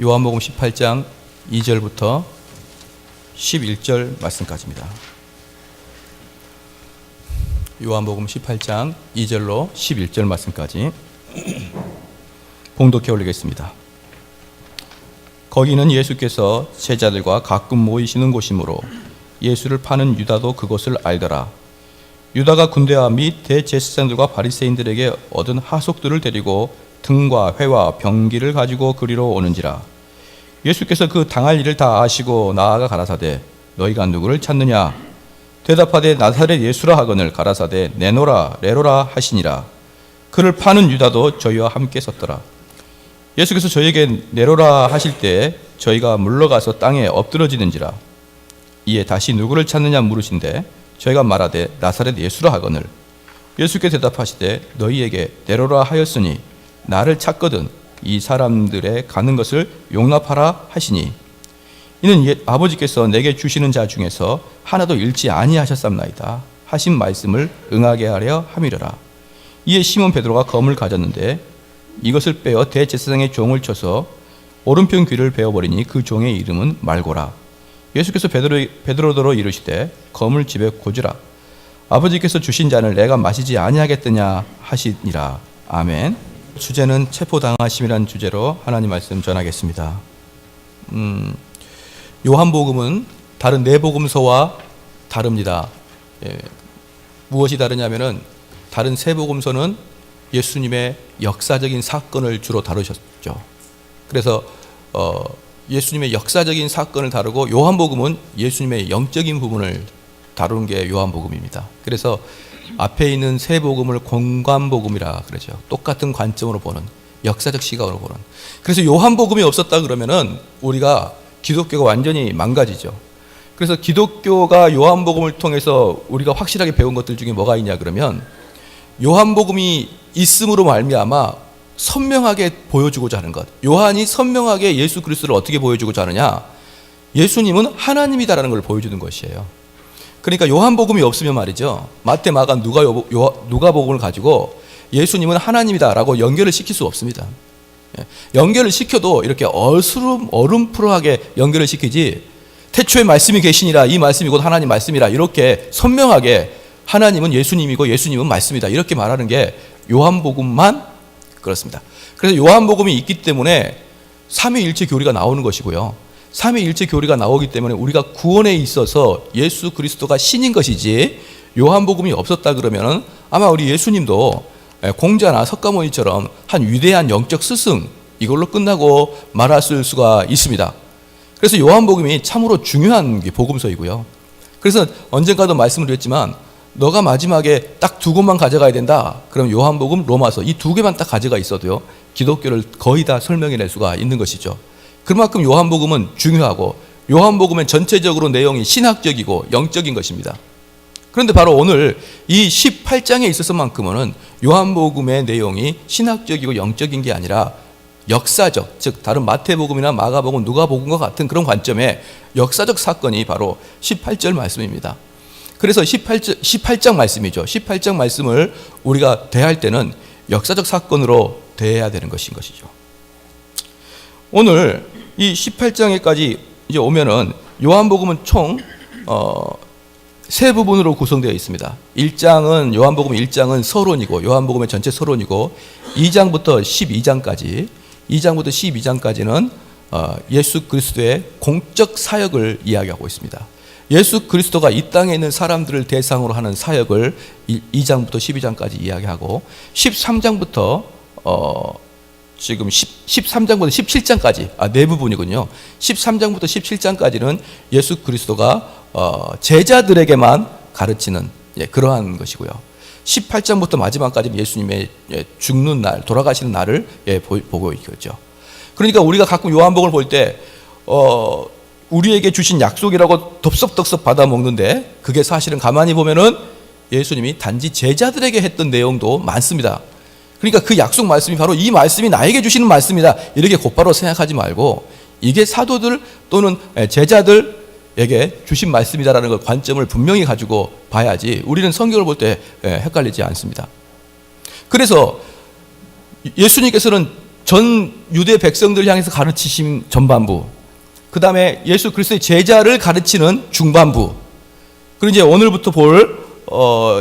요한복음 18장 2절부터 11절 말씀까지입니다. 요한복음 18장 2절로 11절 말씀까지 봉독해 올리겠습니다. 거기는 예수께서 제자들과 가끔 모이시는 곳이므로 예수를 파는 유다도 그것을 알더라. 유다가 군대와 및 대제사장들과 바리새인들에게 얻은 하속들을 데리고 등과 회와 병기를 가지고 그리로 오는지라. 예수께서 그 당할 일을 다 아시고 나아가 가라사대 너희가 누구를 찾느냐? 대답하되 나사렛 예수라 하거늘 가라사대 내노라 레로라 하시니라. 그를 파는 유다도 저희와 함께 섰더라. 예수께서 저희에게 내로라 하실 때 저희가 물러가서 땅에 엎드러지는지라. 이에 다시 누구를 찾느냐 물으신대 저희가 말하되 나사렛 예수라 하거늘. 예수께 대답하시되 너희에게 내로라 하였으니 나를 찾거든 이 사람들의 가는 것을 용납하라 하시니 이는 아버지께서 내게 주시는 자 중에서 하나도 잃지 아니하셨삼나이다 하신 말씀을 응하게 하려 함이러라. 이에 시몬 베드로가 검을 가졌는데 이것을 빼어 대제사장의 종을 쳐서 오른편 귀를 베어버리니 그 종의 이름은 말고라. 예수께서 베드로더러 이르시되 검을 집에 고지라. 아버지께서 주신 잔을 내가 마시지 아니하겠느냐 하시니라. 아멘. 주제는 체포당하심이라는 주제로 하나님 말씀 전하겠습니다. 요한복음은 다른 네 복음서와 다릅니다. 무엇이 다르냐면은 다른 세 복음서는 예수님의 역사적인 사건을 주로 다루셨죠. 그래서 예수님의 역사적인 사건을 다루고 요한복음은 예수님의 영적인 부분을 다루는 게 요한복음입니다. 그래서 앞에 있는 세 복음을 공관복음이라 그러죠. 똑같은 관점으로 보는, 역사적 시각으로 보는. 그래서 요한복음이 없었다 그러면은 우리가 기독교가 완전히 망가지죠. 그래서 기독교가 요한복음을 통해서 우리가 확실하게 배운 것들 중에 뭐가 있냐 그러면 요한복음이 있음으로 말미암아 선명하게 보여주고자 하는 것. 요한이 선명하게 예수 그리스도를 어떻게 보여주고자 하느냐? 예수님은 하나님이다라는 걸 보여주는 것이에요. 그러니까 요한복음이 없으면 말이죠. 마태, 마가, 누가복음을 가지고 예수님은 하나님이다라고 연결을 시킬 수 없습니다. 연결을 시켜도 이렇게 어름푸르하게 연결을 시키지 태초에 말씀이 계시니라 이 말씀이 곧 하나님 말씀이라 이렇게 선명하게 하나님은 예수님이고 예수님은 말씀이다 이렇게 말하는 게 요한복음만 그렇습니다. 그래서 요한복음이 있기 때문에 삼위일체 교리가 나오는 것이고요. 삼위일체 교리가 나오기 때문에 우리가 구원에 있어서 예수 그리스도가 신인 것이지 요한복음이 없었다 그러면은 아마 우리 예수님도 공자나 석가모니처럼 한 위대한 영적 스승 이걸로 끝나고 말았을 수가 있습니다. 그래서 요한복음이 참으로 중요한 복음서이고요. 그래서 언젠가도 말씀을 드렸지만 너가 마지막에 딱 두 권만 가져가야 된다. 그럼 요한복음, 로마서 이 두 개만 딱 가져가 있어도요. 기독교를 거의 다 설명해낼 수가 있는 것이죠. 그만큼 요한복음은 중요하고 요한복음은 전체적으로 내용이 신학적이고 영적인 것입니다. 그런데 바로 오늘 이 18장에 있어서만큼은 요한복음의 내용이 신학적이고 영적인 게 아니라 역사적, 즉 다른 마태복음이나 마가복음, 누가복음과 같은 그런 관점의 역사적 사건이 바로 18절 말씀입니다. 그래서 18장 말씀이죠. 18장 말씀을 우리가 대할 때는 역사적 사건으로 대해야 되는 것인 것이죠. 오늘 이 18장에까지 이제 오면은 요한복음은 총 세 부분으로 구성되어 있습니다. 1장은 요한복음 1장은 서론이고 요한복음의 전체 서론이고 2장부터 12장까지는 예수 그리스도의 공적 사역을 이야기하고 있습니다. 예수 그리스도가 이 땅에 있는 사람들을 대상으로 하는 사역을 2장부터 12장까지 이야기하고 13장부터 지금 13장부터 17장까지 네 부분이군요. 13장부터 17장까지는 예수 그리스도가 제자들에게만 가르치는 그러한 것이고요. 18장부터 마지막까지는 예수님의 죽는 날, 돌아가시는 날을 보고 있겠죠. 그러니까 우리가 가끔 요한복음을 볼 때 우리에게 주신 약속이라고 덥석덥석 받아 먹는데 그게 사실은 가만히 보면은 예수님이 단지 제자들에게 했던 내용도 많습니다. 그러니까 그 약속 말씀이 바로 이 말씀이 나에게 주시는 말씀이다 이렇게 곧바로 생각하지 말고 이게 사도들 또는 제자들에게 주신 말씀이다라는 걸 관점을 분명히 가지고 봐야지 우리는 성경을 볼 때 헷갈리지 않습니다. 그래서 예수님께서는 전 유대 백성들을 향해서 가르치신 전반부, 그 다음에 예수 그리스도의 제자를 가르치는 중반부, 그리고 이제 오늘부터 볼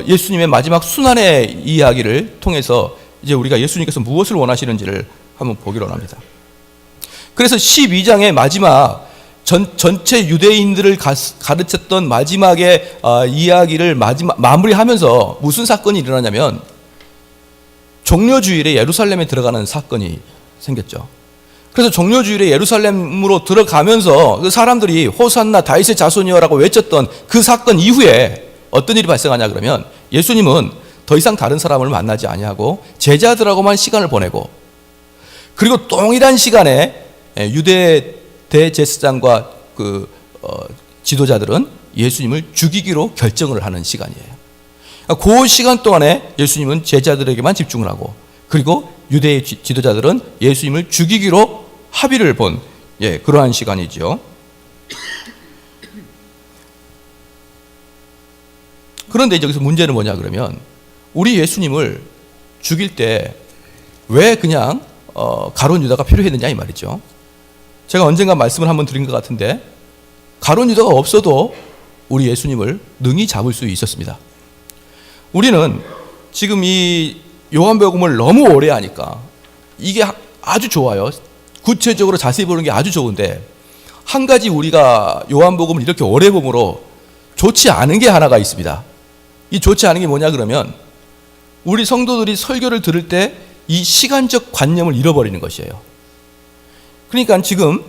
예수님의 마지막 순환의 이야기를 통해서 이제 우리가 예수님께서 무엇을 원하시는지를 한번 보기로 합니다. 그래서 12장의 마지막 전체 유대인들을 가르쳤던 마지막의 이야기를 마무리하면서 무슨 사건이 일어나냐면 종려주일에 예루살렘에 들어가는 사건이 생겼죠. 그래서 종려주일에 예루살렘으로 들어가면서 그 사람들이 호산나 다윗의 자손이여라고 외쳤던 그 사건 이후에 어떤 일이 발생하냐 그러면 예수님은 더 이상 다른 사람을 만나지 아니하고 제자들하고만 시간을 보내고, 그리고 동일한 시간에 유대 대제사장과 지도자들은 예수님을 죽이기로 결정을 하는 시간이에요. 그 시간 동안에 예수님은 제자들에게만 집중을 하고, 그리고 유대의 지도자들은 예수님을 죽이기로 합의를 본 그러한 시간이죠. 그런데 여기서 문제는 뭐냐 그러면 우리 예수님을 죽일 때 왜 그냥 가룟 유다가 필요했느냐 이 말이죠. 제가 언젠가 말씀을 한번 드린 것 같은데 가룟 유다가 없어도 우리 예수님을 능히 잡을 수 있었습니다. 우리는 지금 이 요한복음을 너무 오래 하니까 이게 아주 좋아요. 구체적으로 자세히 보는 게 아주 좋은데, 한 가지 우리가 요한복음을 이렇게 오래 보므로 좋지 않은 게 하나가 있습니다. 이 좋지 않은 게 뭐냐 그러면 우리 성도들이 설교를 들을 때 이 시간적 관념을 잃어버리는 것이에요. 그러니까 지금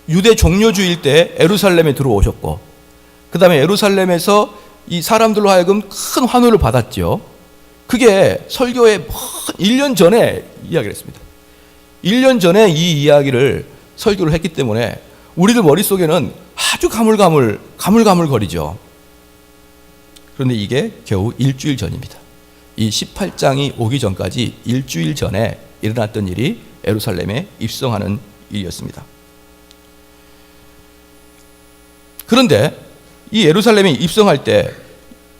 유대 종려주일 때 예루살렘에 들어오셨고, 그 다음에 예루살렘에서 이 사람들로 하여금 큰 환호를 받았죠. 그게 설교의 1년 전에 이야기를 했습니다. 1년 전에 이 이야기를 설교를 했기 때문에 우리들 머릿속에는 아주 가물가물거리죠. 그런데 이게 겨우 일주일 전입니다. 이 18장이 오기 전까지 일주일 전에 일어났던 일이 예루살렘에 입성하는 일이었습니다. 그런데 이 예루살렘에 입성할 때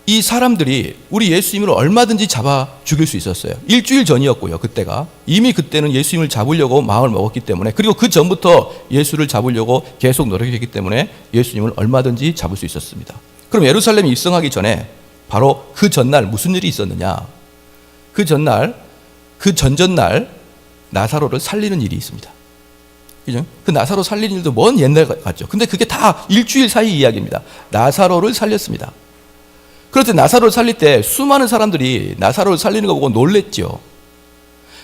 이 사람들이 우리 예수님을 얼마든지 잡아 죽일 수 있었어요. 일주일 전이었고요. 그때가 이미 그때는 예수님을 잡으려고 마음을 먹었기 때문에, 그리고 그 전부터 예수를 잡으려고 계속 노력했기 때문에 예수님을 얼마든지 잡을 수 있었습니다. 그럼 예루살렘에 입성하기 전에 바로 그 전날 무슨 일이 있었느냐? 그 전날, 그 전전날 나사로를 살리는 일이 있습니다. 그죠? 그 나사로 살리는 일도 먼 옛날 같죠. 근데 그게 다 일주일 사이 이야기입니다. 나사로를 살렸습니다. 그럴 때 나사로를 살릴 때 수많은 사람들이 나사로를 살리는 거 보고 놀랬죠.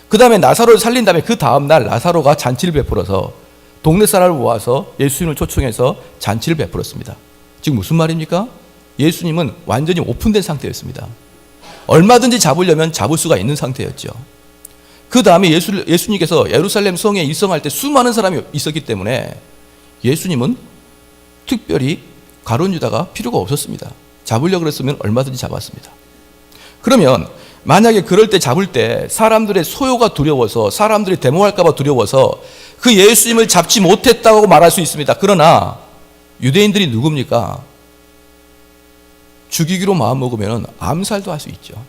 그 다음에 나사로를 살린 다음에 그 다음날 나사로가 잔치를 베풀어서 동네 사람을 모아서 예수님을 초청해서 잔치를 베풀었습니다. 지금 무슨 말입니까? 예수님은 완전히 오픈된 상태였습니다. 얼마든지 잡으려면 잡을 수가 있는 상태였죠. 그 다음에 예수님께서 예루살렘 성에 입성할 때 수많은 사람이 있었기 때문에 예수님은 특별히 가룟 유다가 필요가 없었습니다. 잡으려고 그랬으면 얼마든지 잡았습니다. 그러면 만약에 그럴 때 잡을 때 사람들의 소요가 두려워서, 사람들이 데모할까 봐 두려워서 그 예수님을 잡지 못했다고 말할 수 있습니다. 그러나 유대인들이 누굽니까? 죽이기로 마음먹으면 암살도 할 수 있죠.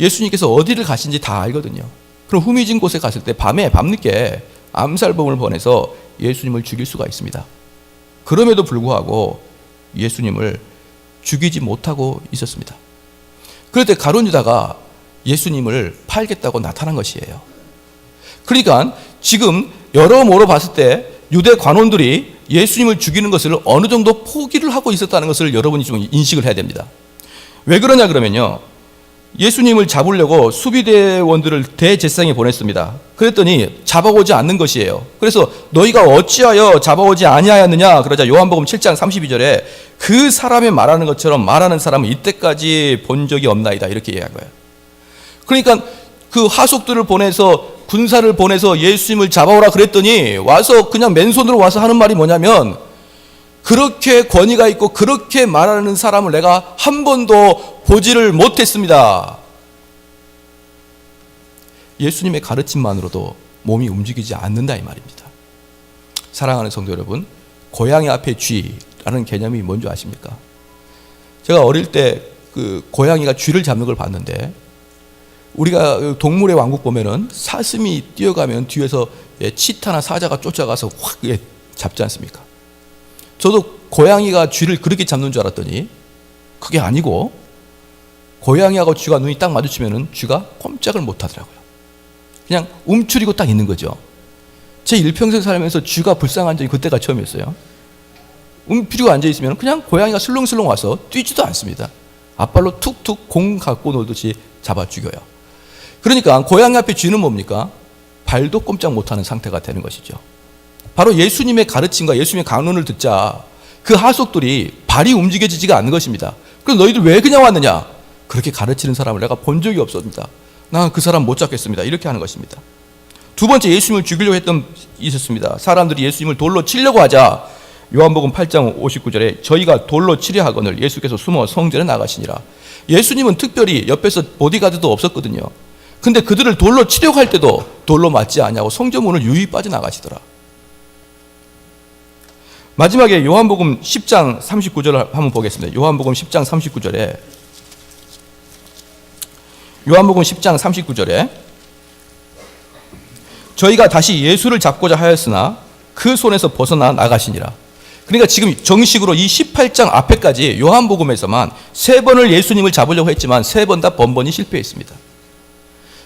예수님께서 어디를 가신지 다 알거든요. 그럼 후미진 곳에 갔을 때 밤늦게 암살범을 보내서 예수님을 죽일 수가 있습니다. 그럼에도 불구하고 예수님을 죽이지 못하고 있었습니다. 그럴 때 가룟 유다가 예수님을 팔겠다고 나타난 것이에요. 그러니까 지금 여러모로 봤을 때 유대 관원들이 예수님을 죽이는 것을 어느 정도 포기를 하고 있었다는 것을 여러분이 좀 인식을 해야 됩니다. 왜 그러냐 그러면요, 예수님을 잡으려고 수비대원들을 대제사장에 보냈습니다. 그랬더니 잡아오지 않는 것이에요. 그래서 너희가 어찌하여 잡아오지 아니하였느냐 그러자 요한복음 7장 32절에 그 사람이 말하는 것처럼 말하는 사람은 이때까지 본 적이 없나이다 이렇게 얘기한 거예요. 그러니까 그 하속들을 보내서, 군사를 보내서 예수님을 잡아오라 그랬더니 와서 그냥 맨손으로 와서 하는 말이 뭐냐면, 그렇게 권위가 있고 그렇게 말하는 사람을 내가 한 번도 보지를 못했습니다. 예수님의 가르침만으로도 몸이 움직이지 않는다 이 말입니다. 사랑하는 성도 여러분, 고양이 앞에 쥐라는 개념이 뭔지 아십니까? 제가 어릴 때 그 고양이가 쥐를 잡는 걸 봤는데, 우리가 동물의 왕국 보면은 사슴이 뛰어가면 뒤에서 치타나 사자가 쫓아가서 확 잡지 않습니까? 저도 고양이가 쥐를 그렇게 잡는 줄 알았더니 그게 아니고, 고양이하고 쥐가 눈이 딱 마주치면은 쥐가 꼼짝을 못 하더라고요. 그냥 움츠리고 딱 있는 거죠. 제 일평생 살면서 쥐가 불쌍한 적이 그때가 처음이었어요. 움츠리고 앉아있으면 그냥 고양이가 슬렁슬렁 와서 뛰지도 않습니다. 앞발로 툭툭 공 갖고 놀듯이 잡아 죽여요. 그러니까 고양이 앞에 쥐는 뭡니까? 발도 꼼짝 못하는 상태가 되는 것이죠. 바로 예수님의 가르침과 예수님의 강론을 듣자 그 하속들이 발이 움직여지지가 않는 것입니다. 그래서 너희들 왜 그냥 왔느냐? 그렇게 가르치는 사람을 내가 본 적이 없었습니다. 난 그 사람 못 잡겠습니다. 이렇게 하는 것입니다. 두 번째, 예수님을 죽이려고 했던 있었습니다. 사람들이 예수님을 돌로 치려고 하자 요한복음 8장 59절에 저희가 돌로 치려 하거늘 예수께서 숨어 성전에 나가시니라. 예수님은 특별히 옆에서 보디가드도 없었거든요. 근데 그들을 돌로 치려고 할 때도 돌로 맞지 않냐고 성전문을 유유히 빠져나가시더라. 마지막에 요한복음 10장 39절을 한번 보겠습니다. 요한복음 10장 39절에 저희가 다시 예수를 잡고자 하였으나 그 손에서 벗어나 나가시니라. 그러니까 지금 정식으로 이 18장 앞에까지 요한복음에서만 3번을 예수님을 잡으려고 했지만 3번 다 번번이 실패했습니다.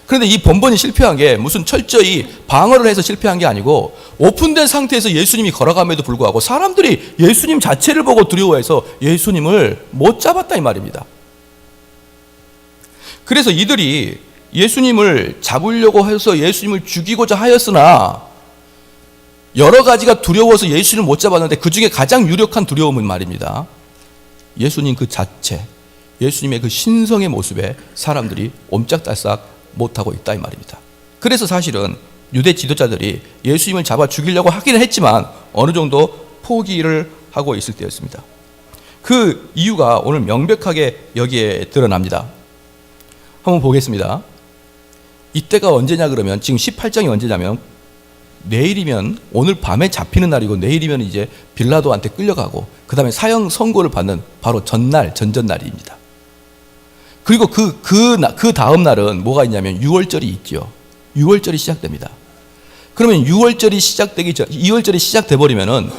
그런데 이 번번이 실패한 게 무슨 철저히 방어를 해서 실패한 게 아니고 오픈된 상태에서 예수님이 걸어감에도 불구하고 사람들이 예수님 자체를 보고 두려워해서 예수님을 못 잡았다 이 말입니다. 그래서 이들이 예수님을 잡으려고 해서 예수님을 죽이고자 하였으나 여러 가지가 두려워서 예수님을 못 잡았는데 그 중에 가장 유력한 두려움은 말입니다. 예수님 그 자체, 예수님의 그 신성의 모습에 사람들이 옴짝달싹 못하고 있다 이 말입니다. 그래서 사실은 유대 지도자들이 예수님을 잡아 죽이려고 하기는 했지만 어느 정도 포기를 하고 있을 때였습니다. 그 이유가 오늘 명백하게 여기에 드러납니다. 한번 보겠습니다. 이때가 언제냐 그러면 지금 18장이 언제냐면 내일이면 오늘 밤에 잡히는 날이고 내일이면 이제 빌라도한테 끌려가고 그 다음에 사형 선고를 받는 바로 전전날입니다. 그리고 그 다음 날은 뭐가 있냐면 6월절이 있죠. 6월절이 시작됩니다. 그러면 6월절이 시작돼 버리면은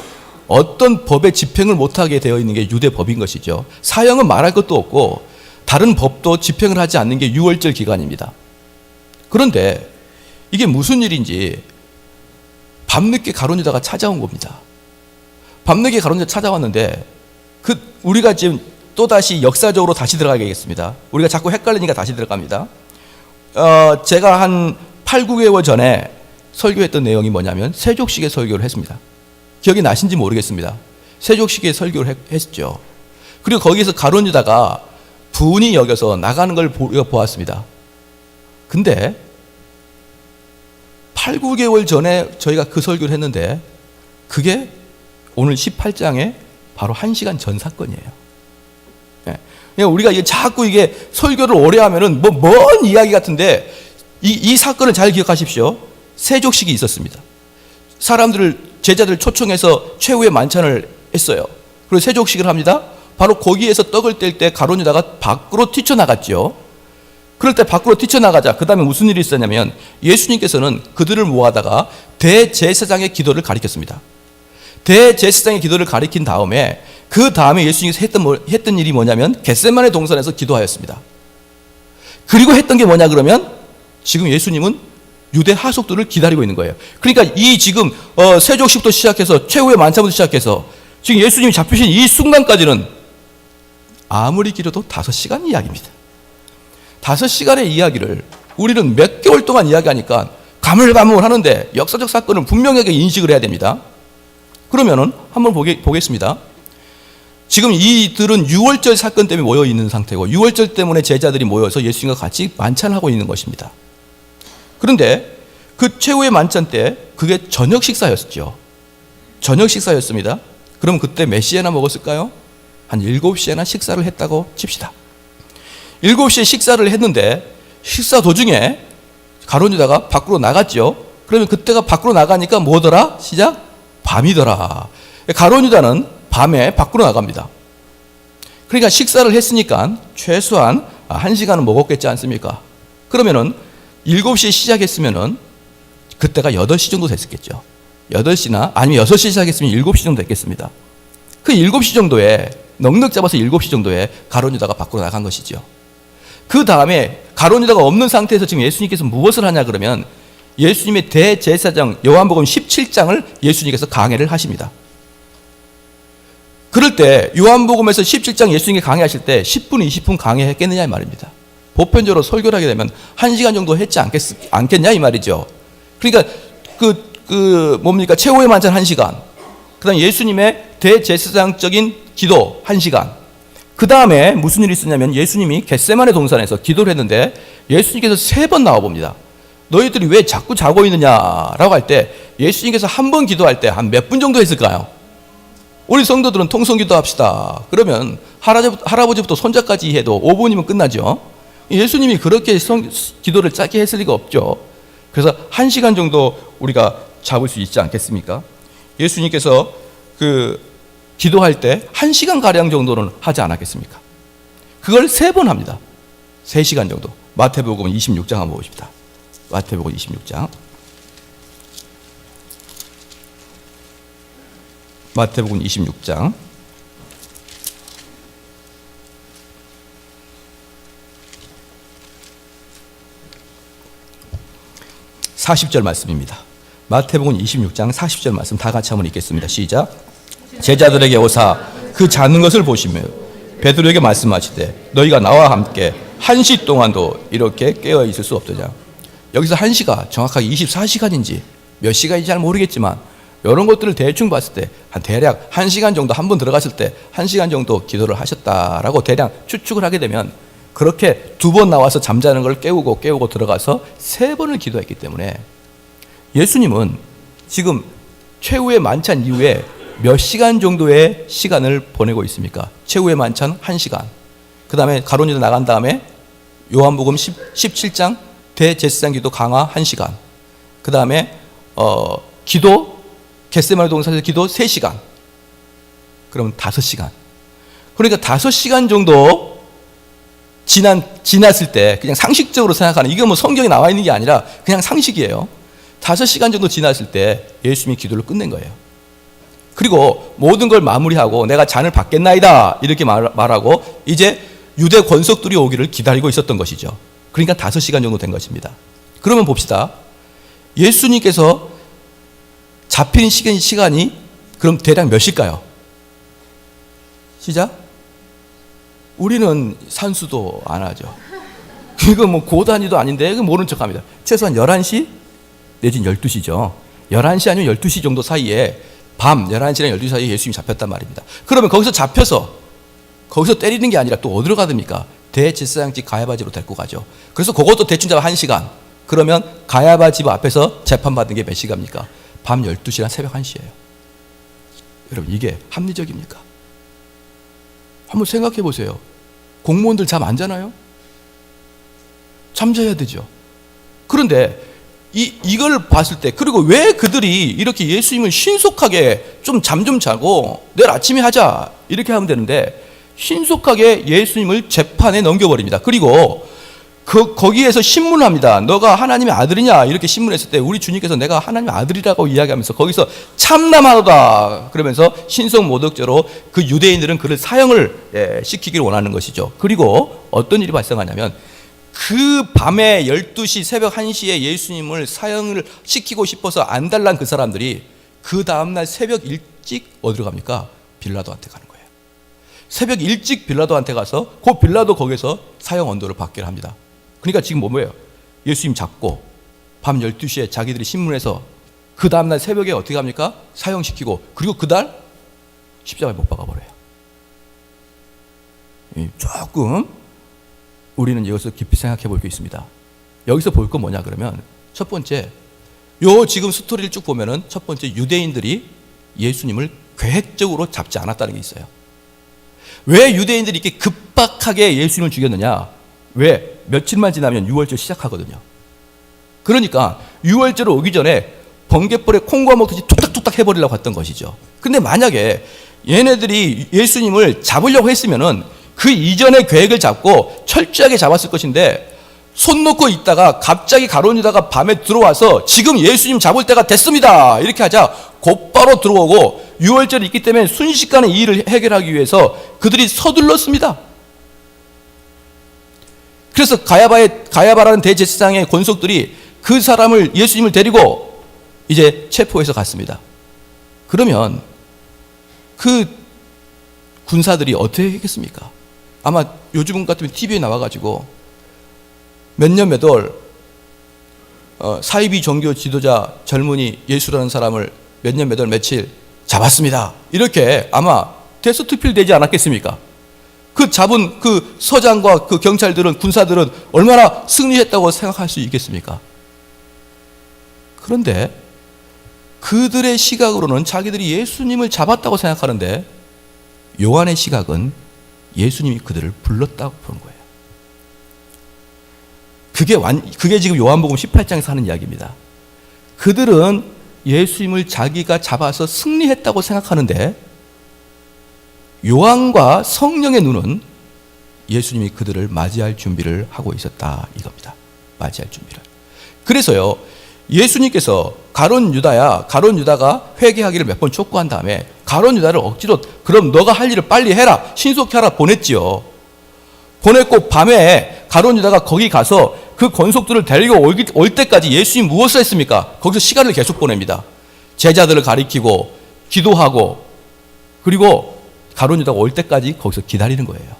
어떤 법의 집행을 못하게 되어 있는 게 유대 법인 것이죠. 사형은 말할 것도 없고 다른 법도 집행을 하지 않는 게 6월절 기간입니다. 그런데 이게 무슨 일인지 밤늦게 가룟유다가 찾아온 겁니다. 밤늦게 가룟유다가 찾아왔는데 우리가 지금 또다시 역사적으로 다시 들어가겠습니다. 우리가 자꾸 헷갈리니까 다시 들어갑니다. 제가 한 8, 9개월 전에 설교했던 내용이 뭐냐면 세족식의 설교를 했습니다. 기억이 나신지 모르겠습니다. 세족식의 설교를 했죠. 그리고 거기에서 가룟유다가 분이 여겨서 나가는 걸 보았습니다. 근데 8, 9개월 전에 저희가 그 설교를 했는데 그게 오늘 18장에 바로 1시간 전 사건이에요. 우리가 자꾸 이게 설교를 오래 하면은 먼 이야기 같은데 이 사건을 잘 기억하십시오. 세족식이 있었습니다. 제자들을 초청해서 최후의 만찬을 했어요. 그리고 세족식을 합니다. 바로 거기에서 떡을 뗄 때 가룟유다가 밖으로 뛰쳐나갔죠. 그럴 때 밖으로 뛰쳐나가자 그 다음에 무슨 일이 있었냐면 예수님께서는 그들을 모아다가 대제사장의 기도를 가리켰습니다. 대제사장의 기도를 가리킨 다음에 그 다음에 예수님께서 했던 일이 뭐냐면 겟세마네 동산에서 기도하였습니다. 그리고 했던 게 뭐냐 그러면 지금 예수님은 유대 하속들을 기다리고 있는 거예요. 그러니까 이 지금 세족식부터 시작해서 최후의 만찬부터 시작해서 지금 예수님이 잡히신 이 순간까지는 아무리 길어도 5시간 이야기입니다. 5시간의 이야기를 우리는 몇 개월 동안 이야기하니까 가물가물하는데 역사적 사건을 분명하게 인식을 해야 됩니다. 그러면은 한번 보겠습니다. 지금 이들은 6월절 사건 때문에 모여 있는 상태고 6월절 때문에 제자들이 모여서 예수님과 같이 만찬을 하고 있는 것입니다. 그런데 그 최후의 만찬 때 그게 저녁 식사였죠. 저녁 식사였습니다. 그럼 그때 몇 시에나 먹었을까요? 한 7시에나 식사를 했다고 칩시다. 7시에 식사를 했는데 식사 도중에 가룟유다가 밖으로 나갔죠. 그러면 그때가 밖으로 나가니까 뭐더라? 시작? 밤이더라. 가룟유다는 밤에 밖으로 나갑니다. 그러니까 식사를 했으니까 최소한 1시간은 먹었겠지 않습니까? 그러면은 7시에 시작했으면은 그때가 8시 정도 됐었겠죠. 8시나 아니면 6시 시작했으면 7시 정도 됐겠습니다. 그 7시 정도에 넉넉 잡아서 7시 정도에 가룟 유다가 밖으로 나간 것이죠. 그 다음에 가룟 유다가 없는 상태에서 지금 예수님께서 무엇을 하냐 그러면 예수님의 대제사장 요한복음 17장을 예수님께서 강해를 하십니다. 그럴 때 요한복음에서 17장 예수님이 강해하실 때 10분, 20분 강해했겠느냐 이 말입니다. 보편적으로 설교를 하게 되면 1시간 정도 했지 않겠냐 이 말이죠. 그러니까 뭡니까? 최후의 만찬 1시간. 그 다음에 예수님의 대제사장적인 기도 1시간. 그 다음에 무슨 일이 있었냐면 예수님이 겟세마네 동산에서 기도를 했는데 예수님께서 3번 나와봅니다. 너희들이 왜 자꾸 자고 있느냐라고 할 때 예수님께서 한 번 기도할 때 한 몇 분 정도 했을까요? 우리 성도들은 통성기도 합시다. 그러면 할아버지부터 손자까지 해도 5분이면 끝나죠. 예수님이 그렇게 기도를 짧게 했을 리가 없죠. 그래서 1시간 정도 우리가 잡을 수 있지 않겠습니까? 예수님께서 기도할 때 1시간가량 정도는 하지 않았겠습니까? 그걸 3번 합니다. 3시간 정도. 마태복음 26장 한번 보십시다. 마태복음 26장. 마태복음 26장. 40절 말씀입니다. 마태복음 26장 40절 말씀 다 같이 한번 읽겠습니다. 시작. 제자들에게 오사 그 자는 것을 보시며 베드로에게 말씀하시되 너희가 나와 함께 1시 동안도 이렇게 깨어 있을 수 없더냐. 여기서 1시가 정확하게 24시간인지 몇 시간인지 잘 모르겠지만 이런 것들을 대충 봤을 때 한 대략 1시간 정도 한 번 들어갔을 때 1시간 정도 기도를 하셨다라고 대략 추측을 하게 되면 그렇게 2번 나와서 잠자는 걸 깨우고 들어가서 3번을 기도했기 때문에 예수님은 지금 최후의 만찬 이후에 몇 시간 정도의 시간을 보내고 있습니까? 최후의 만찬 1시간. 그 다음에 가룟 유다 나간 다음에 요한복음 17장 대제사장 기도 강화 1시간. 그 다음에 기도 겟세마네 동산에서 기도 3시간. 그러면 5시간. 그러니까 5시간 정도 지났을 때 그냥 상식적으로 생각하는, 이게 뭐 성경에 나와 있는 게 아니라 그냥 상식이에요. 5시간 정도 지났을 때 예수님이 기도를 끝낸 거예요. 그리고 모든 걸 마무리하고 내가 잔을 받겠나이다 이렇게 말하고 이제 유대 권속들이 오기를 기다리고 있었던 것이죠. 그러니까 5시간 정도 된 것입니다. 그러면 봅시다. 예수님께서 잡힌 시간이 그럼 대략 몇 시일까요? 시작. 우리는 산수도 안 하죠. 이거 뭐 고단위도 아닌데 이거 모른 척합니다. 최소한 11시 내지는 12시죠. 11시 아니면 12시 정도 사이에 밤 11시랑 12시 사이에 예수님이 잡혔단 말입니다. 그러면 거기서 잡혀서 거기서 때리는 게 아니라 또 어디로 가됩니까? 대제사장 집 가야바 집으로 데리고 가죠. 그래서 그것도 대충 잡아 1시간. 그러면 가야바 집 앞에서 재판받는 게 몇 시간입니까? 밤 12시랑 새벽 1시예요. 여러분 이게 합리적입니까? 한번 생각해 보세요. 공무원들 잠 안 자나요? 잠자야 되죠. 그런데 이걸 봤을 때, 그리고 왜 그들이 이렇게 예수님을 신속하게 좀 잠 좀 자고 내일 아침에 하자 이렇게 하면 되는데 신속하게 예수님을 재판에 넘겨버립니다. 그리고 거기에서 신문을 합니다. 너가 하나님의 아들이냐 이렇게 신문했을 때 우리 주님께서 내가 하나님의 아들이라고 이야기하면서 거기서 참남하도다 그러면서 신성모독죄로 그 유대인들은 그를 사형을 시키기를 원하는 것이죠. 그리고 어떤 일이 발생하냐면 그 밤에 12시 새벽 1시에 예수님을 사형을 시키고 싶어서 안달난 그 사람들이 그 다음날 새벽 일찍 어디로 갑니까? 빌라도한테 가는 거예요. 새벽 일찍 빌라도한테 가서 그 빌라도 거기서 사형 언도를 받기를 합니다. 그러니까 지금 뭐예요? 예수님 잡고 밤 12시에 자기들이 신문해서 그 다음날 새벽에 어떻게 합니까? 사형시키고 그리고 그날 십자가에 못 박아버려요. 조금 우리는 이것을 깊이 생각해 볼 게 있습니다. 여기서 볼 건 뭐냐 그러면 첫 번째, 지금 스토리를 쭉 보면은 첫 번째 유대인들이 예수님을 계획적으로 잡지 않았다는 게 있어요. 왜 유대인들이 이렇게 급박하게 예수님을 죽였느냐? 왜? 며칠만 지나면 유월절 시작하거든요. 그러니까 유월절 오기 전에 번갯불에 콩과 먹듯이 툭탁툭탁 해버리려고 했던 것이죠. 근데 만약에 얘네들이 예수님을 잡으려고 했으면은 그 이전에 계획을 잡고 철저하게 잡았을 것인데 손 놓고 있다가 갑자기 가룟 유다가 밤에 들어와서 지금 예수님 잡을 때가 됐습니다. 이렇게 하자 곧바로 들어오고 유월절이 있기 때문에 순식간에 이 일을 해결하기 위해서 그들이 서둘렀습니다. 그래서 가야바라는 대제사장의 권속들이 그 사람을 예수님을 데리고 이제 체포해서 갔습니다. 그러면 그 군사들이 어떻게 했겠습니까? 아마 요즘 같으면 TV에 나와가지고 몇 년 몇 월 사이비 종교 지도자 젊은이 예수라는 사람을 몇 년 몇 월 며칠 잡았습니다. 이렇게 아마 대서특필되지 않았겠습니까? 그 잡은 그 서장과 그 경찰들은 군사들은 얼마나 승리했다고 생각할 수 있겠습니까? 그런데 그들의 시각으로는 자기들이 예수님을 잡았다고 생각하는데 요한의 시각은 예수님이 그들을 불렀다고 보는 거예요. 그게 지금 요한복음 18장에서 하는 이야기입니다. 그들은 예수님을 자기가 잡아서 승리했다고 생각하는데 요한과 성령의 눈은 예수님이 그들을 맞이할 준비를 하고 있었다 이겁니다. 맞이할 준비를. 그래서요, 예수님께서 가룟 유다가 회개하기를 몇 번 촉구한 다음에 가룟 유다를 억지로 그럼 너가 할 일을 빨리 해라, 신속히 하라 보냈지요. 보냈고 밤에 가룟 유다가 거기 가서 그 권속들을 데리고 올 때까지 예수님 무엇을 했습니까? 거기서 시간을 계속 보냅니다. 제자들을 가리키고 기도하고 그리고 가룟 유다가 올 때까지 거기서 기다리는 거예요.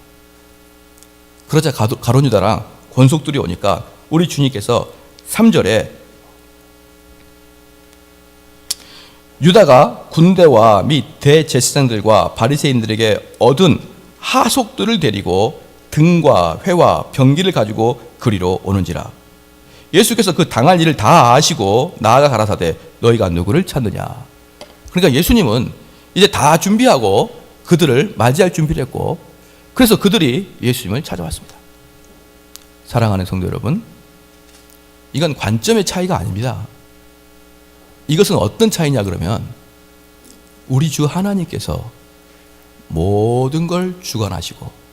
그러자 가룟 유다랑 권속들이 오니까 우리 주님께서 3절에 유다가 군대와 및 대제사장들과 바리새인들에게 얻은 하속들을 데리고 등과 회와 병기를 가지고 그리로 오는지라. 예수께서 그 당할 일을 다 아시고 나아가 가라사대 너희가 누구를 찾느냐. 그러니까 예수님은 이제 다 준비하고 그들을 맞이할 준비를 했고 그래서 그들이 예수님을 찾아왔습니다. 사랑하는 성도 여러분, 이건 관점의 차이가 아닙니다. 이것은 어떤 차이냐 그러면 우리 주 하나님께서 모든 걸 주관하시고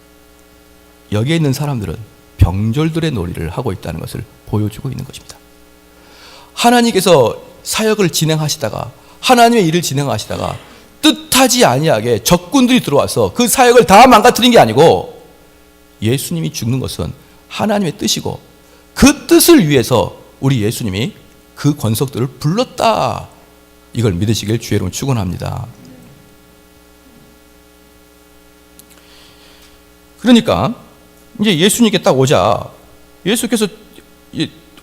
여기에 있는 사람들은 병졸들의 놀이를 하고 있다는 것을 보여주고 있는 것입니다. 하나님께서 사역을 진행하시다가 하나님의 일을 진행하시다가 뜻하지 아니하게 적군들이 들어와서 그 사역을 다 망가뜨린 게 아니고 예수님이 죽는 것은 하나님의 뜻이고 그 뜻을 위해서 우리 예수님이 그 권속들을 불렀다. 이걸 믿으시길 주의 이름으로 축원합니다. 그러니까 이제 예수님께 딱 오자 예수께서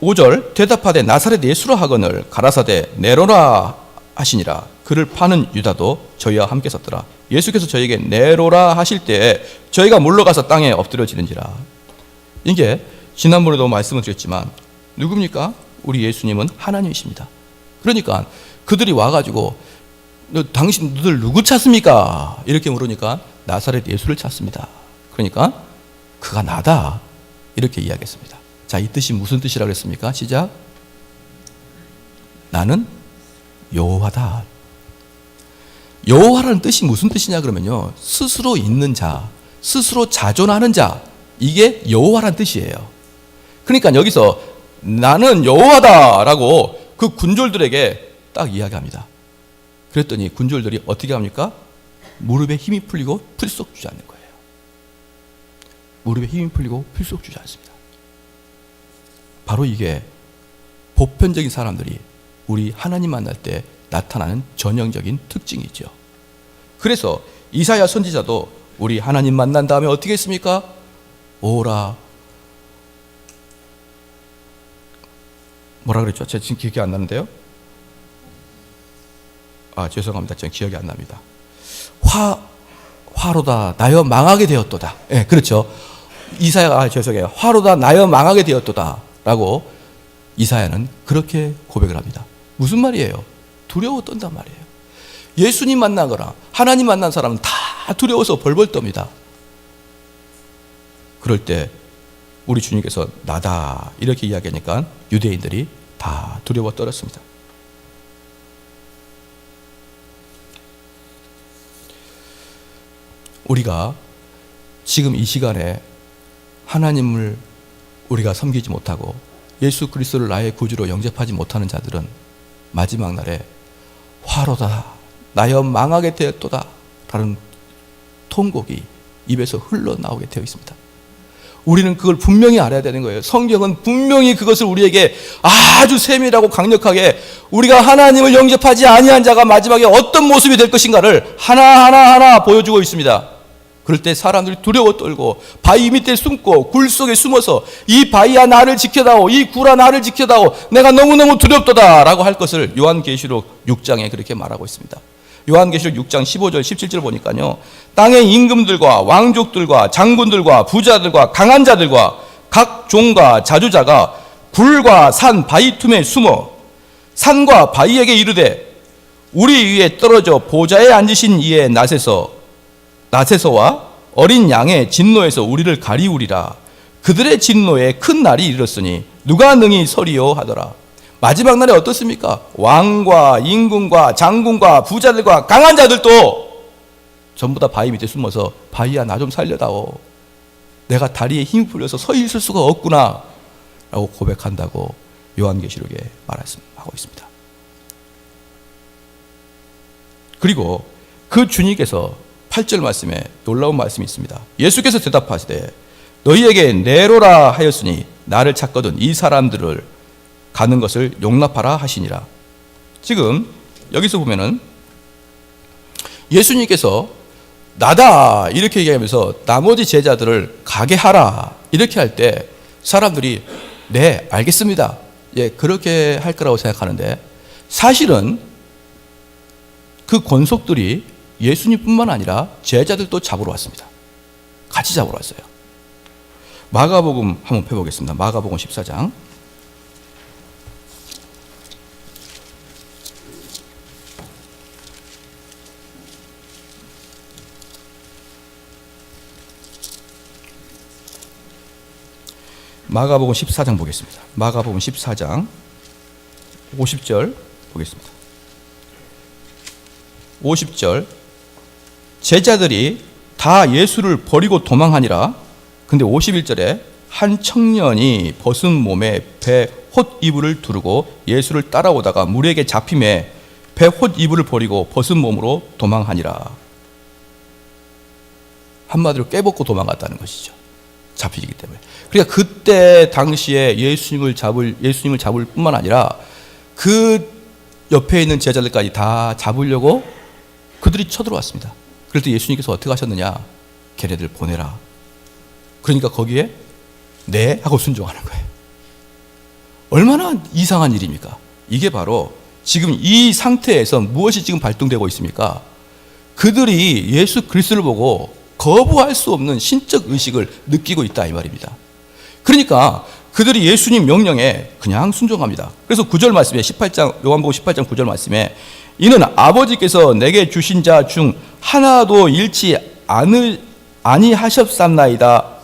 5절 대답하되 나사렛 예수라 하거늘 가라사대 내로라 하시니라. 그를 파는 유다도 저희와 함께 섰더라. 예수께서 저에게 내로라 하실 때 저희가 물러가서 땅에 엎드려지는지라. 이게 지난번에도 말씀을 드렸지만 누굽니까? 우리 예수님은 하나님이십니다. 그러니까 그들이 와가지고 당신들 누구 찾습니까? 이렇게 물으니까 나사렛 예수를 찾습니다. 그러니까 그가 나다 이렇게 이야기했습니다. 자, 이 뜻이 무슨 뜻이라고 했습니까? 시작. 나는 여호와다. 여호와라는 뜻이 무슨 뜻이냐 그러면요, 스스로 있는 자, 스스로 자존하는 자, 이게 여호와라는 뜻이에요. 그러니까 여기서 나는 여호와다라고 그 군졸들에게 딱 이야기합니다. 그랬더니 군졸들이 어떻게 합니까? 무릎에 힘이 풀리고 풀썩 주저앉는 거예요. 무릎에 힘이 풀리고 풀썩 주저앉습니다. 바로 이게 보편적인 사람들이 우리 하나님 만날 때 나타나는 전형적인 특징이죠. 그래서 이사야 선지자도 우리 하나님 만난 다음에 어떻게 했습니까? 오라. 뭐라 그랬죠? 제가 지금 기억이 안 나는데요. 죄송합니다. 제가 기억이 안 납니다. 화로다 나여 망하게 되었도다. 예, 그렇죠. 이사야가 죄송해요. 화로다 나여 망하게 되었도다 라고 이사야는 그렇게 고백을 합니다. 무슨 말이에요? 두려워 떤단 말이에요. 예수님 만나거나 하나님 만난 사람은 다 두려워서 벌벌 떱니다. 그럴 때 우리 주님께서 나다 이렇게 이야기하니까 유대인들이 다 두려워 떨었습니다. 우리가 지금 이 시간에 하나님을 우리가 섬기지 못하고 예수 그리스도를 나의 구주로 영접하지 못하는 자들은 마지막 날에 화로다 나여 망하게 되었도다 라는 통곡이 입에서 흘러나오게 되어 있습니다. 우리는 그걸 분명히 알아야 되는 거예요. 성경은 분명히 그것을 우리에게 아주 세밀하고 강력하게 우리가 하나님을 영접하지 아니한 자가 마지막에 어떤 모습이 될 것인가를 하나하나 보여주고 있습니다. 그럴 때 사람들이 두려워 떨고 바위 밑에 숨고 굴 속에 숨어서 이 바위야 나를 지켜다오, 이 굴아 나를 지켜다오, 내가 너무너무 두렵도다 라고 할 것을 요한계시록 6장에 그렇게 말하고 있습니다. 요한계시록 6장 15절 17절 보니까요, 땅의 임금들과 왕족들과 장군들과 부자들과 강한 자들과 각 종과 자주자가 굴과 산 바위 틈에 숨어 산과 바위에게 이르되 우리 위에 떨어져 보좌에 앉으신 이의 낫에서와 어린 양의 진노에서 우리를 가리우리라. 그들의 진노에 큰 날이 이르렀으니 누가 능히 서리요 하더라. 마지막 날에 어떻습니까? 왕과 임금과 장군과 부자들과 강한 자들도 전부 다 바위 밑에 숨어서 바위야 나 좀 살려다오, 내가 다리에 힘이 풀려서 서 있을 수가 없구나 라고 고백한다고 요한계시록에 말씀하고 있습니다. 그리고 그 주님께서 8절 말씀에 놀라운 말씀이 있습니다. 예수께서 대답하시되 너희에게 네로라 하였으니 나를 찾거든 이 사람들을 가는 것을 용납하라 하시니라. 지금 여기서 보면은 예수님께서 나다 이렇게 얘기하면서 나머지 제자들을 가게 하라 이렇게 할 때 사람들이 네 알겠습니다, 예 그렇게 할 거라고 생각하는데, 사실은 그 권속들이 예수님뿐만 아니라 제자들도 잡으러 왔습니다. 같이 잡으러 왔어요. 마가복음 한번 펴보겠습니다. 마가복음 14장. 마가복음 14장 보겠습니다. 마가복음 14장 50절 보겠습니다. 50절 제자들이 다 예수를 버리고 도망하니라. 근데 51절에 한 청년이 벗은 몸에 배 홑 이불을 두르고 예수를 따라오다가 물에게 잡힘에 배 홑 이불을 버리고 벗은 몸으로 도망하니라. 한마디로 깨벗고 도망갔다는 것이죠. 잡히기 때문에. 그러니까 그때 당시에 예수님을 잡을 뿐만 아니라 그 옆에 있는 제자들까지 다 잡으려고 그들이 쳐들어왔습니다. 그럴 때 예수님께서 어떻게 하셨느냐? 걔네들 보내라. 그러니까 거기에 네 하고 순종하는 거예요. 얼마나 이상한 일입니까? 이게 바로 지금 이 상태에서 무엇이 지금 발동되고 있습니까? 그들이 예수 그리스도를 보고 거부할 수 없는 신적 의식을 느끼고 있다 이 말입니다. 그러니까 그들이 예수님 명령에 그냥 순종합니다. 그래서 9절 말씀에 요한복음 18장 9절 말씀에 이는 아버지께서 내게 주신 자 중 하나도 잃지 아니하셨삼나이다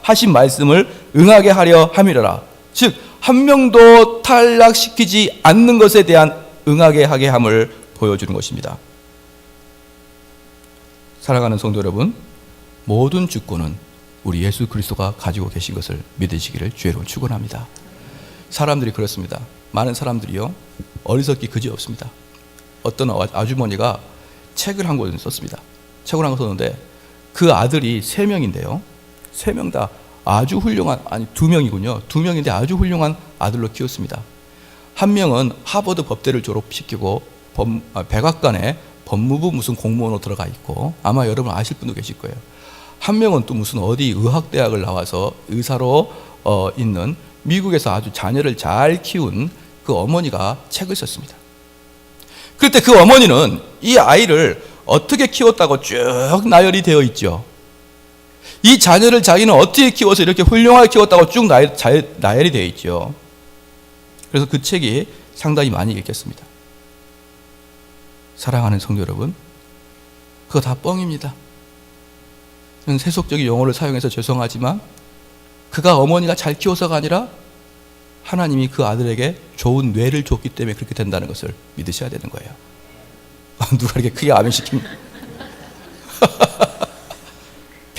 하신 말씀을 응하게 하려 함이라. 즉 한 명도 탈락시키지 않는 것에 대한 응하게 하게 함을 보여주는 것입니다. 사랑하는 성도 여러분, 모든 주권은 우리 예수 그리스도가 가지고 계신 것을 믿으시기를 주의로 축원합니다. 사람들이 그렇습니다. 많은 사람들이요 어리석기 그지없습니다. 어떤 아주머니가 책을 한 권 썼습니다. 책을 한 권 썼는데 그 아들이 3명인데요 3명 다 아주 훌륭한, 아니 2명이군요 2명인데 아주 훌륭한 아들로 키웠습니다. 한 명은 하버드 법대를 졸업시키고 백악관에 법무부 무슨 공무원으로 들어가 있고 아마 여러분 아실 분도 계실 거예요. 한 명은 또 무슨 어디 의학대학을 나와서 의사로 있는 미국에서 아주 자녀를 잘 키운 그 어머니가 책을 썼습니다. 그럴 때 그 어머니는 이 아이를 어떻게 키웠다고 쭉 나열이 되어 있죠. 이 자녀를 자기는 어떻게 키워서 이렇게 훌륭하게 키웠다고 쭉 나열이 되어 있죠. 그래서 그 책이 상당히 많이 읽혔습니다. 사랑하는 성도 여러분, 그거 다 뻥입니다. 세속적인 용어를 사용해서 죄송하지만 그가 어머니가 잘 키워서가 아니라 하나님이 그 아들에게 좋은 뇌를 줬기 때문에 그렇게 된다는 것을 믿으셔야 되는 거예요. 누가 이렇게 크게 아멘 시킵니까?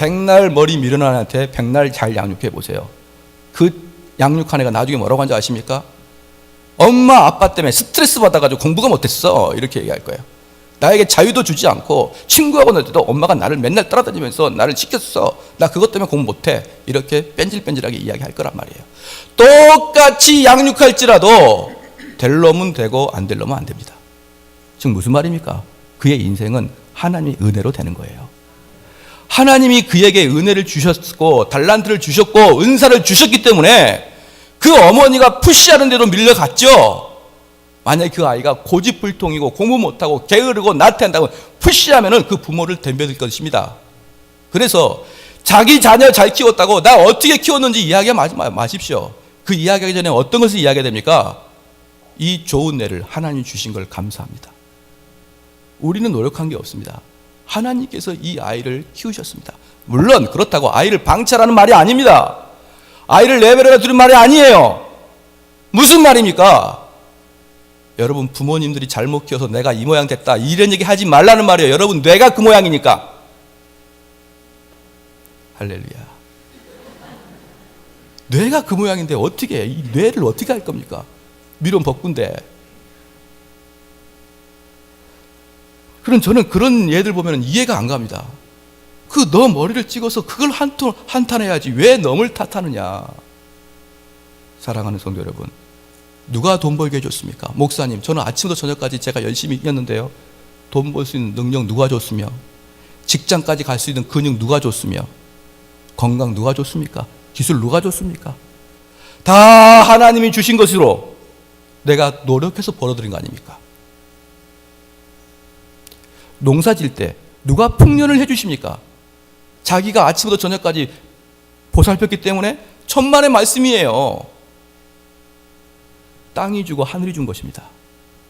백날 머리 밀어난 애한테 백날 잘 양육해 보세요. 그 양육한 애가 나중에 뭐라고 한지 아십니까? 엄마 아빠 때문에 스트레스 받아가지고 공부가 못했어, 이렇게 얘기할 거예요. 나에게 자유도 주지 않고 친구하고 놀 때도 엄마가 나를 맨날 따라다니면서 나를 시켰어, 나 그것 때문에 공부 못해, 이렇게 뺀질뺀질하게 이야기할 거란 말이에요. 똑같이 양육할지라도 될 놈은 되고 안 될 놈은 안 됩니다. 즉 무슨 말입니까? 그의 인생은 하나님의 은혜로 되는 거예요. 하나님이 그에게 은혜를 주셨고 달란트를 주셨고 은사를 주셨기 때문에 그 어머니가 푸시하는 대로 밀려갔죠. 만약에 그 아이가 고집불통이고 공부 못하고 게으르고 나태한다고 푸시하면 그 부모를 덤벼들 것입니다. 그래서 자기 자녀 잘 키웠다고 나 어떻게 키웠는지 이야기하지 마십시오. 그 이야기하기 전에 어떤 것을 이야기해야 됩니까? 이 좋은 애를 하나님이 주신 걸 감사합니다. 우리는 노력한 게 없습니다. 하나님께서 이 아이를 키우셨습니다. 물론 그렇다고 아이를 방치하라는 말이 아닙니다. 아이를 내버려 두는 말이 아니에요. 무슨 말입니까? 여러분 부모님들이 잘못 키워서 내가 이 모양 됐다 이런 얘기 하지 말라는 말이에요. 여러분 뇌가 그 모양이니까. 할렐루야. 뇌가 그 모양인데 어떻게 이 뇌를 어떻게 할 겁니까? 미련 벗군데. 그럼 저는 그런 얘들 보면 이해가 안 갑니다. 그 너 머리를 찍어서 그걸 한탄해야지 왜 넘을 탓하느냐. 사랑하는 성도 여러분, 누가 돈 벌게 해줬습니까? 목사님, 저는 아침부터 저녁까지 제가 열심히 했는데요, 돈 벌 수 있는 능력 누가 줬으며, 직장까지 갈 수 있는 근육 누가 줬으며, 건강 누가 줬습니까? 기술 누가 줬습니까? 다 하나님이 주신 것으로 내가 노력해서 벌어들인 거 아닙니까? 농사 질 때 누가 풍년을 해주십니까? 자기가 아침부터 저녁까지 보살폈기 때문에 천만의 말씀이에요. 땅이 주고 하늘이 준 것입니다.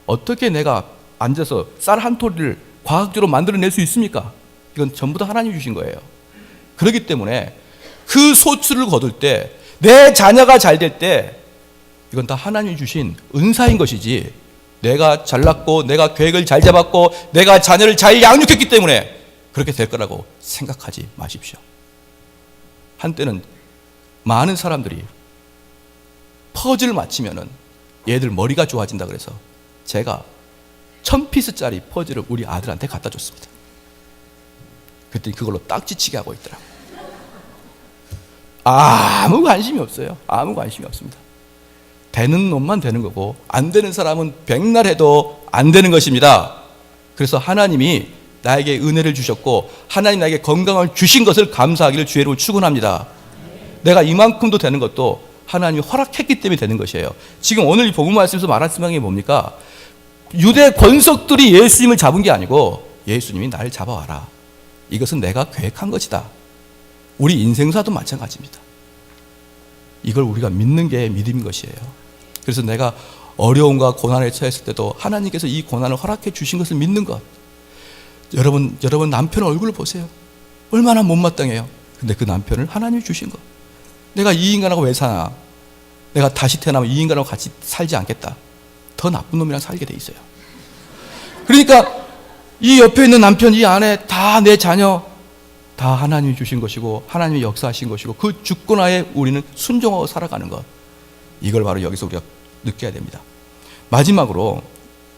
어떻게 내가 앉아서 쌀 한 토리를 과학적으로 만들어낼 수 있습니까? 이건 전부 다 하나님이 주신 거예요. 그렇기 때문에 그 소출을 거둘 때, 내 자녀가 잘 될 때, 이건 다 하나님이 주신 은사인 것이지, 내가 잘났고 내가 계획을 잘 잡았고 내가 자녀를 잘 양육했기 때문에 그렇게 될 거라고 생각하지 마십시오. 한때는 많은 사람들이 퍼즐 맞히면은 얘들 머리가 좋아진다 그래서 제가 1000피스짜리 퍼즐을 우리 아들한테 갖다 줬습니다. 그랬더니 그걸로 딱지치게 하고 있더라고요. 아무 관심이 없어요. 아무 관심이 없습니다. 되는 놈만 되는 거고 안 되는 사람은 백날 해도 안 되는 것입니다. 그래서 하나님이 나에게 은혜를 주셨고 하나님 나에게 건강을 주신 것을 감사하기를 주의로 축원합니다. 내가 이만큼도 되는 것도 하나님이 허락했기 때문에 되는 것이에요. 지금 오늘 이 복음 말씀에서 말씀한 게 뭡니까? 유대 권석들이 예수님을 잡은 게 아니고 예수님이 나를 잡아와라. 이것은 내가 계획한 것이다. 우리 인생사도 마찬가지입니다. 이걸 우리가 믿는 게 믿음인 것이에요. 그래서 내가 어려움과 고난에 처했을 때도 하나님께서 이 고난을 허락해 주신 것을 믿는 것. 여러분 남편 얼굴을 보세요. 얼마나 못마땅해요. 근데 그 남편을 하나님이 주신 것. 내가 이 인간하고 왜 사나? 내가 다시 태어나면 이 인간하고 같이 살지 않겠다. 더 나쁜 놈이랑 살게 돼 있어요. 그러니까 이 옆에 있는 남편, 이 아내, 다 내 자녀, 다 하나님이 주신 것이고 하나님이 역사하신 것이고 그 주권하에 우리는 순종하고 살아가는 것. 이걸 바로 여기서 우리가 느껴야 됩니다. 마지막으로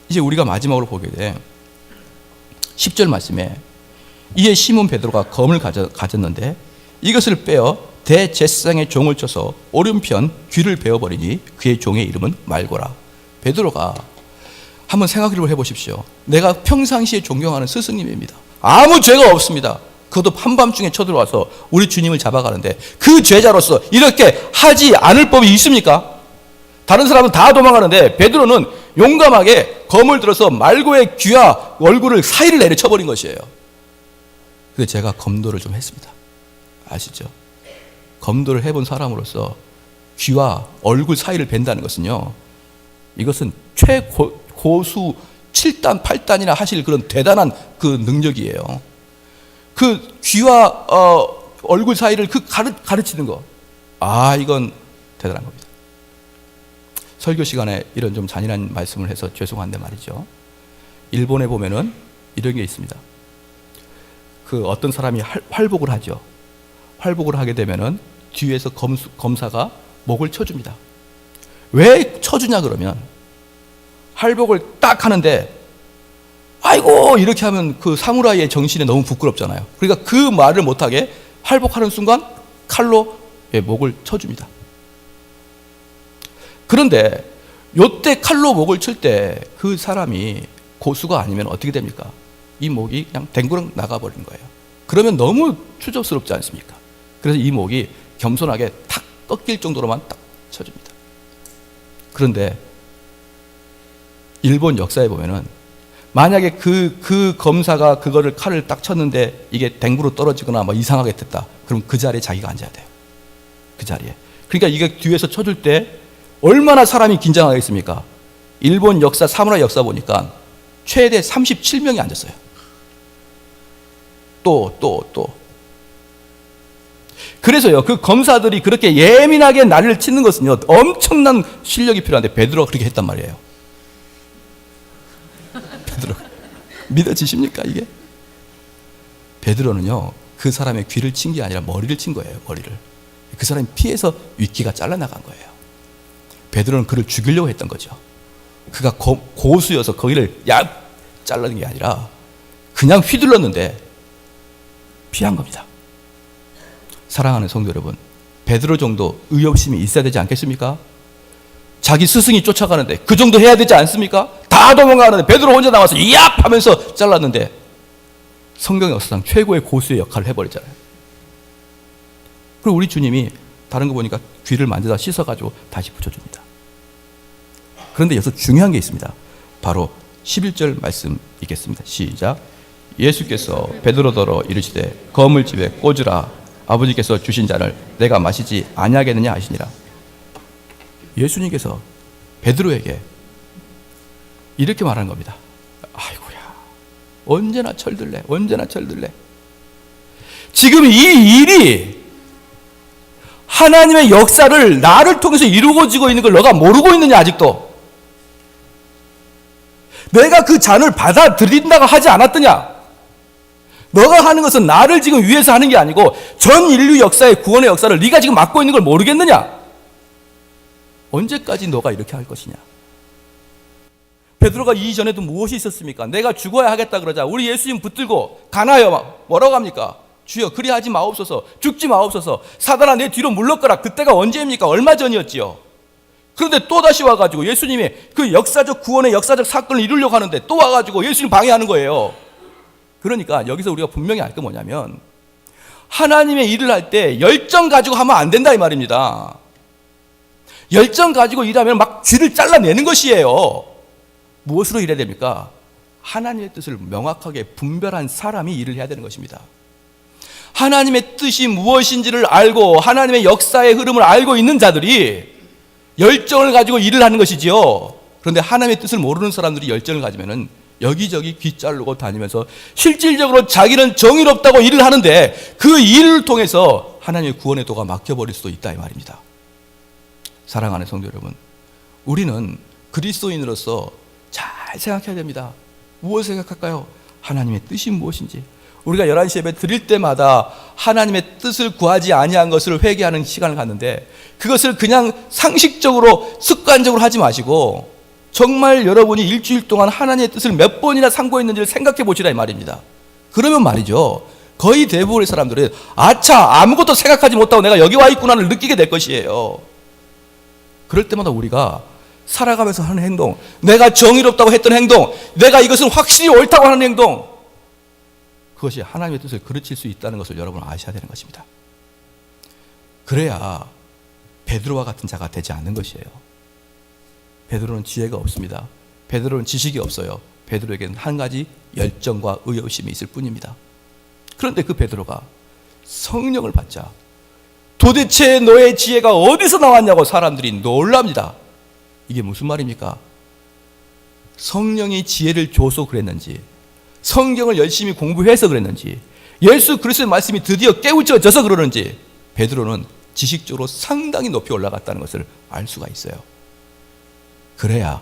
이제 우리가 마지막으로 보게 돼 10절 말씀에 이에 시몬 베드로가 검을 가졌는데 이것을 빼어 대제사장의 종을 쳐서 오른편 귀를 베어버리니 그의 종의 이름은 말고라. 베드로가 한번 생각을 해보십시오. 내가 평상시에 존경하는 스승님입니다. 아무 죄가 없습니다. 그것도 한밤중에 쳐들어와서 우리 주님을 잡아가는데 그 죄자로서 이렇게 하지 않을 법이 있습니까? 다른 사람은 다 도망가는데 베드로는 용감하게 검을 들어서 말고의 귀와 얼굴을 사이를 내려쳐버린 것이에요. 그래서 제가 검도를 좀 했습니다. 아시죠? 검도를 해본 사람으로서 귀와 얼굴 사이를 벤다는 것은요, 이것은 최고수 7단, 8단이나 하실 그런 대단한 그 능력이에요. 그 귀와 얼굴 사이를 가르치는 거. 이건 대단한 겁니다. 설교 시간에 이런 좀 잔인한 말씀을 해서 죄송한데 말이죠. 일본에 보면은 이런 게 있습니다. 그 어떤 사람이 활복을 하죠. 활복을 하게 되면은 뒤에서 검사가 목을 쳐줍니다. 왜 쳐주냐 그러면 활복을 딱 하는데 아이고 이렇게 하면 그 사무라이의 정신에 너무 부끄럽잖아요. 그러니까 그 말을 못하게 활복하는 순간 칼로 목을 쳐줍니다. 그런데 요때 칼로 목을 칠 때 그 사람이 고수가 아니면 어떻게 됩니까? 이 목이 그냥 댕구렁 나가버리는 거예요. 그러면 너무 추접스럽지 않습니까? 그래서 이 목이 겸손하게 탁 꺾일 정도로만 딱 쳐줍니다. 그런데 일본 역사에 보면은 만약에 그 검사가 그거를 칼을 딱 쳤는데 이게 댕구로 떨어지거나 뭐 이상하게 됐다. 그럼 그 자리에 자기가 앉아야 돼요. 그 자리에. 그러니까 이게 뒤에서 쳐줄 때 얼마나 사람이 긴장하겠습니까? 일본 역사, 사무라이 역사 보니까 최대 37명이 앉았어요. 또. 그래서요, 그 검사들이 그렇게 예민하게 난리를 치는 것은요, 엄청난 실력이 필요한데 베드로가 그렇게 했단 말이에요. 베드로. 믿어지십니까, 이게? 베드로는요, 그 사람의 귀를 친 게 아니라 머리를 친 거예요, 머리를. 그 사람이 피해서 윗귀가 잘라나간 거예요. 베드로는 그를 죽이려고 했던 거죠. 그가 고수여서 거기를 약 잘라는 게 아니라 그냥 휘둘렀는데 피한 겁니다. 사랑하는 성도 여러분, 베드로 정도 의협심이 있어야 되지 않겠습니까? 자기 스승이 쫓아가는데 그 정도 해야 되지 않습니까? 다 도망가는데 베드로 혼자 나와서 이압 하면서 잘랐는데 성경의 역사상 최고의 고수의 역할을 해버리잖아요. 그리고 우리 주님이 다른 거 보니까 귀를 만져다 씻어가지고 다시 붙여줍니다. 그런데 여기서 중요한 게 있습니다. 바로 11절 말씀 읽겠습니다. 시작. 예수께서 베드로더러 이르시되 거물집에 꽂으라. 아버지께서 주신 잔을 내가 마시지 아니하겠느냐 하시니라. 예수님께서 베드로에게 이렇게 말하는 겁니다. 아이고야, 언제나 철들래, 언제나 철들래. 지금 이 일이 하나님의 역사를 나를 통해서 이루어지고 있는 걸 너가 모르고 있느냐 아직도. 내가 그 잔을 받아들인다고 하지 않았더냐? 너가 하는 것은 나를 지금 위해서 하는 게 아니고 전 인류 역사의 구원의 역사를 네가 지금 맡고 있는 걸 모르겠느냐? 언제까지 너가 이렇게 할 것이냐? 베드로가 이전에도 무엇이 있었습니까? 내가 죽어야 하겠다 그러자 우리 예수님 붙들고 가나요? 뭐라고 합니까? 주여 그리하지 마옵소서, 죽지 마옵소서, 사단아 내 뒤로 물러가라. 그때가 언제입니까? 얼마 전이었지요. 그런데 또 다시 와가지고 예수님이 그 역사적 구원의 역사적 사건을 이루려고 하는데 또 와가지고 예수님 방해하는 거예요. 그러니까 여기서 우리가 분명히 알 게 뭐냐면 하나님의 일을 할 때 열정 가지고 하면 안 된다 이 말입니다. 열정 가지고 일하면 막 쥐를 잘라내는 것이에요. 무엇으로 일해야 됩니까? 하나님의 뜻을 명확하게 분별한 사람이 일을 해야 되는 것입니다. 하나님의 뜻이 무엇인지를 알고 하나님의 역사의 흐름을 알고 있는 자들이 열정을 가지고 일을 하는 것이지요. 그런데 하나님의 뜻을 모르는 사람들이 열정을 가지면은 여기저기 귀 자르고 다니면서 실질적으로 자기는 정의롭다고 일을 하는데 그 일을 통해서 하나님의 구원의 도가 막혀버릴 수도 있다 이 말입니다. 사랑하는 성도 여러분, 우리는 그리스도인으로서 잘 생각해야 됩니다. 무엇을 생각할까요? 하나님의 뜻이 무엇인지. 우리가 11시 예배 드릴 때마다 하나님의 뜻을 구하지 아니한 것을 회개하는 시간을 갖는데 그것을 그냥 상식적으로 습관적으로 하지 마시고 정말 여러분이 일주일 동안 하나님의 뜻을 몇 번이나 상고했는지를 생각해 보시라 이 말입니다. 그러면 말이죠, 거의 대부분의 사람들은 아차 아무것도 생각하지 못하고 내가 여기 와 있구나를 느끼게 될 것이에요. 그럴 때마다 우리가 살아가면서 하는 행동, 내가 정의롭다고 했던 행동, 내가 이것은 확실히 옳다고 하는 행동, 그것이 하나님의 뜻을 그르칠 수 있다는 것을 여러분 아셔야 되는 것입니다. 그래야 베드로와 같은 자가 되지 않는 것이에요. 베드로는 지혜가 없습니다. 베드로는 지식이 없어요. 베드로에게는 한 가지 열정과 의협심이 있을 뿐입니다. 그런데 그 베드로가 성령을 받자 도대체 너의 지혜가 어디서 나왔냐고 사람들이 놀랍니다. 이게 무슨 말입니까? 성령이 지혜를 줘서 그랬는지, 성경을 열심히 공부해서 그랬는지, 예수 그리스도의 말씀이 드디어 깨우쳐져서 그러는지 베드로는 지식적으로 상당히 높이 올라갔다는 것을 알 수가 있어요. 그래야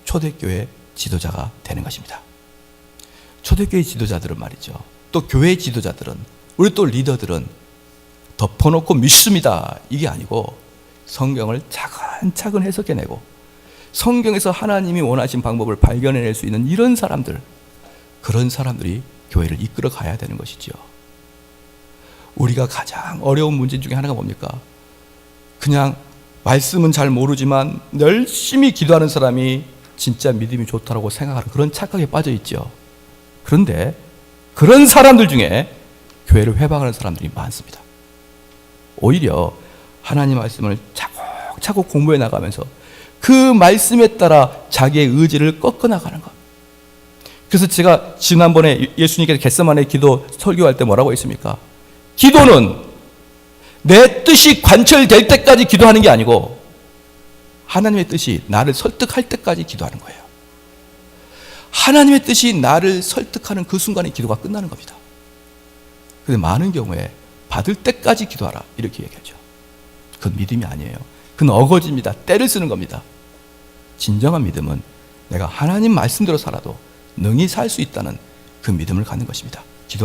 초대교회 지도자가 되는 것입니다. 초대교회 지도자들은 말이죠, 또 교회 지도자들은 우리 또 리더들은 덮어놓고 믿습니다 이게 아니고 성경을 차근차근 해석해내고 성경에서 하나님이 원하신 방법을 발견해낼 수 있는 이런 사람들, 그런 사람들이 교회를 이끌어 가야 되는 것이죠. 우리가 가장 어려운 문제 중에 하나가 뭡니까? 그냥 말씀은 잘 모르지만 열심히 기도하는 사람이 진짜 믿음이 좋다고 생각하는 그런 착각에 빠져 있죠. 그런데 그런 사람들 중에 교회를 회방하는 사람들이 많습니다. 오히려 하나님 말씀을 차곡차곡 공부해 나가면서 그 말씀에 따라 자기의 의지를 꺾어 나가는 것. 그래서 제가 지난번에 예수님께서 겟세마네 기도 설교할 때 뭐라고 했습니까? 기도는 내 뜻이 관철될 때까지 기도하는 게 아니고 하나님의 뜻이 나를 설득할 때까지 기도하는 거예요. 하나님의 뜻이 나를 설득하는 그 순간에 기도가 끝나는 겁니다. 그런데 많은 경우에 받을 때까지 기도하라 이렇게 얘기하죠. 그건 믿음이 아니에요. 그건 어거지입니다. 때를 쓰는 겁니다. 진정한 믿음은 내가 하나님 말씀대로 살아도 능히 살 수 있다는 그 믿음을 갖는 것입니다.